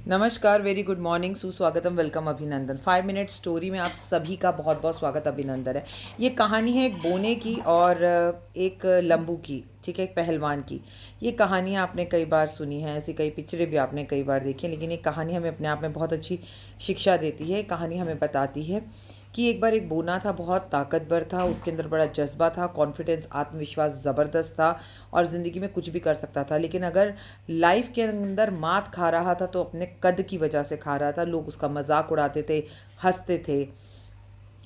नमस्कार, very good morning, सुस्वागतम, welcome, अभिनंदन। 5 मिनट स्टोरी में आप सभी का बहुत बहुत स्वागत, अभिनंदन है। ये कहानी है एक बोने की और एक लंबू की, ठीक है, एक पहलवान की। ये कहानियाँ आपने कई बार सुनी हैं, ऐसी कई पिक्चरें भी आपने कई बार देखी हैं, लेकिन ये कहानी हमें अपने आप में बहुत अच्छी शिक्षा देती है। कहानी हमें बताती है कि एक बार एक बोना था, बहुत ताकतवर था, उसके अंदर बड़ा जज्बा था, कॉन्फिडेंस, आत्मविश्वास ज़बरदस्त था और ज़िंदगी में कुछ भी कर सकता था। लेकिन अगर लाइफ के अंदर मात खा रहा था तो अपने कद की वजह से खा रहा था। लोग उसका मजाक उड़ाते थे, हंसते थे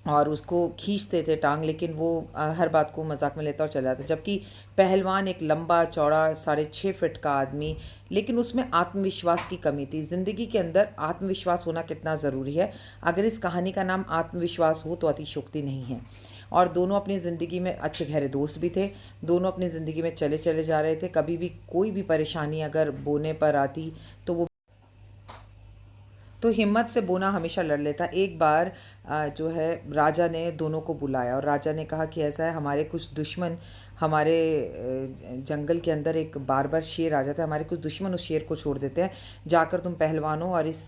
और उसको खींचते थे टांग, लेकिन वो हर बात को मजाक में लेता और चला जाता। जबकि पहलवान एक लंबा चौड़ा 6.5 फीट का आदमी, लेकिन उसमें आत्मविश्वास की कमी थी। ज़िंदगी के अंदर आत्मविश्वास होना कितना ज़रूरी है। अगर इस कहानी का नाम आत्मविश्वास हो तो अतिशयोक्ति नहीं है। और दोनों अपनी ज़िंदगी में अच्छे गहरे दोस्त भी थे। दोनों अपनी ज़िंदगी में चले चले जा रहे थे। कभी भी कोई भी परेशानी अगर बोने पर आती तो हिम्मत से बोना हमेशा लड़ लेता। एक बार जो है राजा ने दोनों को बुलाया और राजा ने कहा कि ऐसा है, हमारे कुछ दुश्मन हमारे जंगल के अंदर एक बार बार शेर आ जाता है, हमारे कुछ दुश्मन उस शेर को छोड़ देते हैं। जाकर तुम पहलवान हो और इस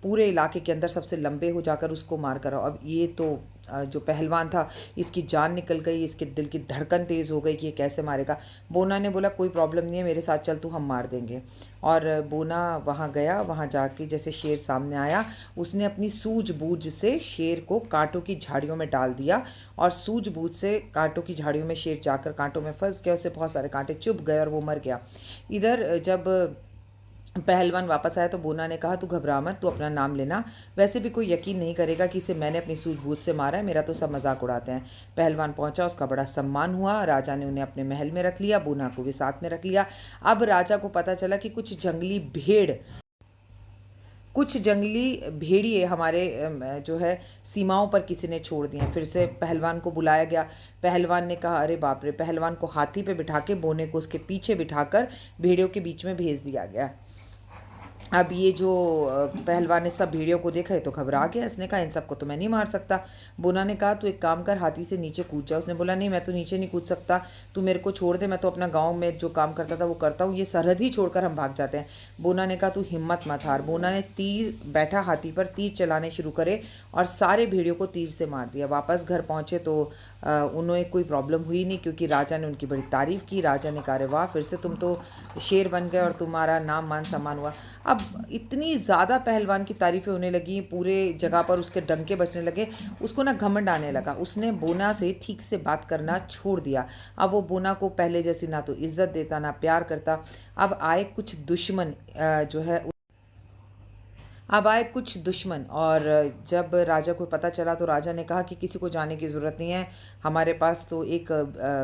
पूरे इलाके के अंदर सबसे लंबे हो, जाकर उसको मार कर आओ। अब ये तो जो पहलवान था, इसकी जान निकल गई, इसके दिल की धड़कन तेज़ हो गई कि ये कैसे मारेगा। बोना ने बोला कोई प्रॉब्लम नहीं है, मेरे साथ चल, तू, हम मार देंगे। और बोना वहाँ गया। वहाँ जाके जैसे शेर सामने आया, उसने अपनी सूझबूझ से शेर को कांटों की झाड़ियों में डाल दिया और सूझबूझ से कांटों की झाड़ियों में शेर जाकर कांटों में फंस गया। उसे बहुत सारे कांटे चुभ गए और वो मर गया। इधर जब पहलवान वापस आया तो बोना ने कहा, तू घबरा मत, तू अपना नाम लेना। वैसे भी कोई यकीन नहीं करेगा कि इसे मैंने अपनी सूझबूझ से मारा है, मेरा तो सब मजाक उड़ाते हैं। पहलवान पहुंचा, उसका बड़ा सम्मान हुआ। राजा ने उन्हें अपने महल में रख लिया, बोना को भी साथ में रख लिया। अब राजा को पता चला कि कुछ जंगली भेड़िए हमारे जो है सीमाओं पर किसी ने छोड़ दिए हैं। फिर से पहलवान को बुलाया गया। पहलवान ने कहा, अरे बाप रे। पहलवान को हाथी पे बिठा के बोने को उसके पीछे बिठाकर भेड़ियों के बीच में भेज दिया गया। अब ये जो पहलवान ने सब भेड़ियों को देखा है तो घबरा गया। इसने कहा, इन सबको तो मैं नहीं मार सकता। बोना ने कहा, तू एक काम कर, हाथी से नीचे कूद जा। उसने बोला, नहीं, मैं तो नीचे नहीं कूद सकता, तू मेरे को छोड़ दे, मैं तो अपना गांव में जो काम करता था वो करता हूँ, ये सरहद ही छोड़कर हम भाग जाते हैं। बोना ने कहा, तू हिम्मत मत हार। बोना ने तीर बैठा हाथी पर तीर चलाने शुरू करे और सारे भेड़ियों को तीर से मार दिया। वापस घर पहुंचे तो उन्हें कोई प्रॉब्लम हुई नहीं, क्योंकि राजा ने उनकी बड़ी तारीफ़ की। राजा ने कहा, अरे वाह, फिर से तुम तो शेर बन गए और तुम्हारा नाम मान सम्मान हुआ। अब इतनी ज़्यादा पहलवान की तारीफ़ें होने लगी, पूरे जगह पर उसके डंके बजने लगे, उसको ना घमंड आने लगा। उसने बोना से ठीक से बात करना छोड़ दिया। अब वो बोना को पहले जैसी ना तो इज्जत देता, ना प्यार करता। अब आए कुछ दुश्मन जो है अब आए कुछ दुश्मन, और जब राजा को पता चला तो राजा ने कहा कि किसी को जाने की ज़रूरत नहीं है, हमारे पास तो एक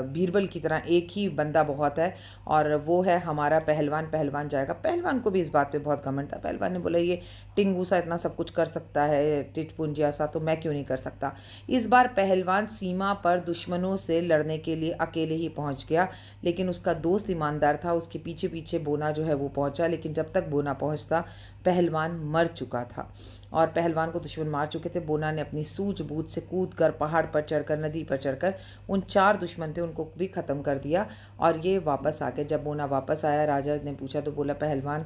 बीरबल की तरह एक ही बंदा बहुत है और वो है हमारा पहलवान। पहलवान जाएगा। पहलवान को भी इस बात पे बहुत घमंड था। पहलवान ने बोला, ये टिंगू सा इतना सब कुछ कर सकता है, टिटपुंजिया सा, तो मैं क्यों नहीं कर सकता। इस बार पहलवान सीमा पर दुश्मनों से लड़ने के लिए अकेले ही पहुंच गया, लेकिन उसका दोस्त ईमानदार था। उसके पीछे पीछे बोना जो है वो पहुंचा, लेकिन जब तक बोना पहुंचता पहलवान मर चुका था और पहलवान को दुश्मन मार चुके थे। बोना ने अपनी सूझबूझ से कूद कर, पहाड़ पर चढ़कर, नदी पर चढ़कर उन 4 दुश्मन थे उनको भी ख़त्म कर दिया और ये वापस आ गए। जब बोना वापस आया, राजा ने पूछा तो बोला, पहलवान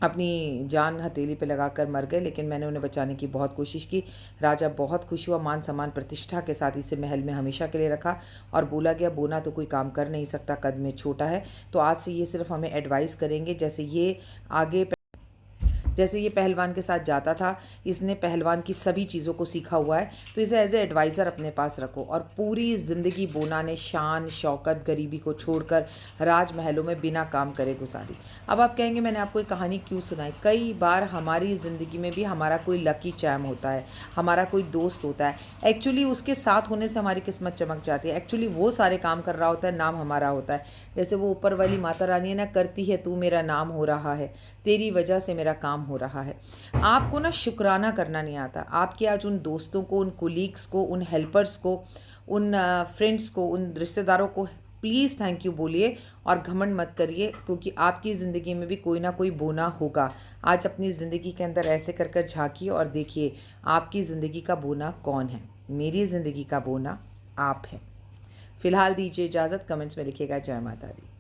अपनी जान हथेली पे लगाकर मर गए, लेकिन मैंने उन्हें बचाने की बहुत कोशिश की। राजा बहुत खुश हुआ, मान सम्मान प्रतिष्ठा के साथ इसे महल में हमेशा के लिए रखा और बोला गया, बोना तो कोई काम कर नहीं सकता, कद में छोटा है, तो आज से ये सिर्फ हमें एडवाइस करेंगे। आगे जैसे ये पहलवान के साथ जाता था, इसने पहलवान की सभी चीज़ों को सीखा हुआ है, तो इसे एज ए एडवाइज़र अपने पास रखो। और पूरी ज़िंदगी बोना ने शान शौकत गरीबी को छोड़कर राजमहलों में बिना काम करे गुजारी। अब आप कहेंगे, मैंने आपको ये कहानी क्यों सुनाई। कई बार हमारी ज़िंदगी में भी हमारा कोई लकी चैम होता है, हमारा कोई दोस्त होता है, एक्चुअली उसके साथ होने से हमारी किस्मत चमक जाती है। एक्चुअली वो सारे काम कर रहा होता है, नाम हमारा होता है। जैसे वो ऊपर वाली माता रानी है ना, करती है तू मेरा नाम हो रहा है, तेरी वजह से मेरा काम हो रहा है। आपको ना शुक्राना करना नहीं आता। आपके आज उन दोस्तों को, उन कोलीग्स को, उन हेल्पर्स को, उन फ्रेंड्स को, उन रिश्तेदारों को प्लीज़ थैंक यू बोलिए और घमंड मत करिए, क्योंकि आपकी ज़िंदगी में भी कोई ना कोई बोना होगा। आज अपनी ज़िंदगी के अंदर ऐसे कर कर झाँकिए और देखिए आपकी ज़िंदगी का बोना कौन है। मेरी ज़िंदगी का बोना आप है। फ़िलहाल दीजिए इजाज़त। कमेंट्स में लिखिएगा। जय माता दी।